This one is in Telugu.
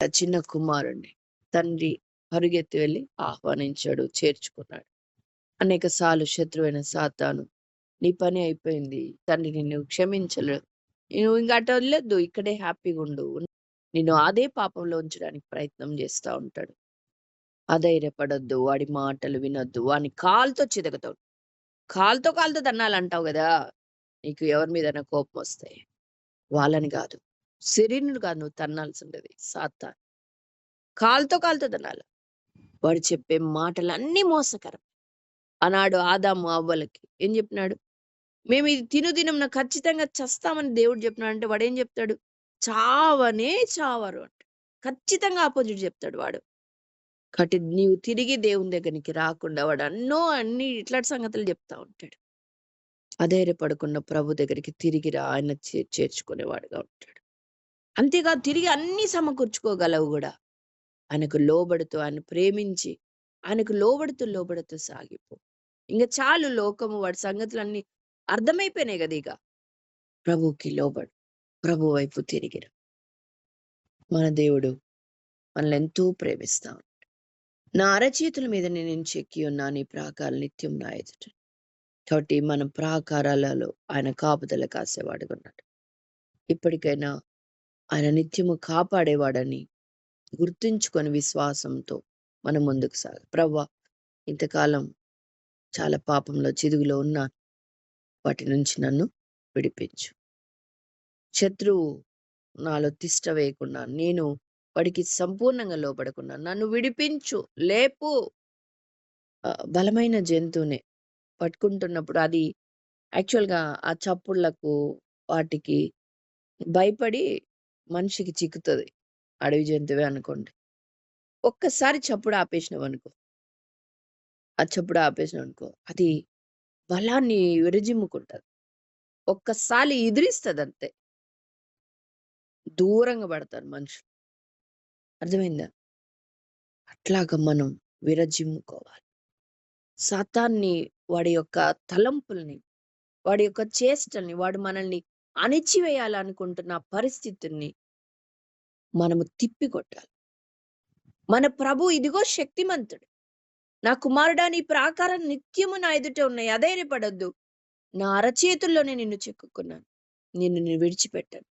ఆ చిన్న కుమారుణ్ణి తండ్రి పరుగెత్తి వెళ్ళి ఆహ్వానించాడు, చేర్చుకున్నాడు. అనేక సార్లు శత్రువైన సాతాను, నీ పని అయిపోయింది, తండ్రి నిన్ను క్షమించలేడు, నువ్వు ఇంక అటు వదిలేద్దు, ఇక్కడే హ్యాపీగా ఉండు, నిన్ను అదే పాపంలో ఉంచడానికి ప్రయత్నం చేస్తా ఉంటాడు. అధైర్యపడొద్దు, వాడి మాటలు వినొద్దు, వాడిని కాలుతో చితకతాడు. కాలుతో కాలుతో తన్నాలంటావు కదా, నీకు ఎవరి మీదైనా కోపం వస్తే వాళ్ళని కాదు, శరీరుని కాదు నువ్వు తన్నాల్సిండేది, సాతాను. కాలుతో కాలుతో తన్నాలి. వాడు చెప్పే మాటలన్నీ మోసకరం. ఆనాడు ఆదాము అవ్వలకి ఏం చెప్పినాడు? మేము ఇది తినుదినం ఖచ్చితంగా చస్తామని దేవుడు చెప్పినాడు అంటే వాడు ఏం చెప్తాడు? చావనే చావరు అంట. ఖచ్చితంగా ఆపోజిట్ చెప్తాడు వాడు. కాబట్టి నీవు తిరిగి దేవుని దగ్గరికి రాకుండా వాడు అన్ని ఇట్లాంటి సంగతులు చెప్తా ఉంటాడు. అధైర్యపడకుండా ప్రభు దగ్గరికి తిరిగి రా, ఆయన చేర్చుకునేవాడుగా ఉంటాడు. అంతేకాదు తిరిగి అన్ని సమకూర్చుకోగలవు కూడా. ఆయనకు లోబడుతూ, ఆయన ప్రేమించి ఆయనకు లోబడుతూ సాగిపో. ఇంక చాలు, లోకము వాడి సంగతులన్నీ అర్థమైపోయినాయి కదా. ఇక ప్రభువుకి లోబడు, ప్రభు వైపు తిరిగిరా. మన దేవుడు మనల్ని ఎంతో ప్రేమిస్తా ఉంటాడు. నా అరచేతుల మీద నేను చెక్కి ఉన్నా, నీ ప్రాకారాలు నిత్యం నా ఎదుట. కాబట్టి మన ప్రాకారాలలో ఆయన కాపుదల కాసేవాడుగా ఉన్నాడు. ఇప్పటికైనా ఆయన నిత్యము కాపాడేవాడని గుర్తుంచుకొని విశ్వాసంతో మనం ముందుకు సాగు. ప్రభువా, ఇంతకాలం చాలా పాపంలో చిదుగులో ఉన్నాను, వాటి నుంచి నన్ను విడిపించు. శత్రువు నాలో తిష్ట వేయకుండా, నేను వాడికి సంపూర్ణంగా లోపడకుండా నన్ను విడిపించు. లేపు. బలమైన జంతువునే పట్టుకుంటున్నప్పుడు అది యాక్చువల్గా ఆ చప్పుళ్లకు వాటికి భయపడి మనిషికి చిక్కుతుంది. అడవి జంతువే అనుకోండి. ఒక్కసారి చప్పుడు ఆపేసినావు అనుకో, ఆ చప్పుడు ఆపేసినావు అనుకో, అది బలాన్ని విరజిమ్ముకుంటది. ఒక్కసారి ఎదిరిస్తుంది అంతే, దూరంగా పడతారు మనుషులు. అర్థమైందా? అట్లాగా మనం విరజిమ్ముకోవాలి. సాతాన్ని, వాడి యొక్క తలంపుల్ని, వాడి యొక్క చేష్టల్ని, వాడు మనల్ని అణిచివేయాలనుకుంటున్న పరిస్థితుల్ని మనము తిప్పికొట్టాలి. మన ప్రభు ఇదిగో శక్తిమంతుడు. నా కుమారుడా, నీ ప్రాకారం నిత్యము నా ఎదుట ఉన్నాయి, అధైర్యపడొద్దు, నా అరచేతుల్లోనే నిన్ను చెక్కుకున్నాను, నిన్ను విడిచిపెట్టాను.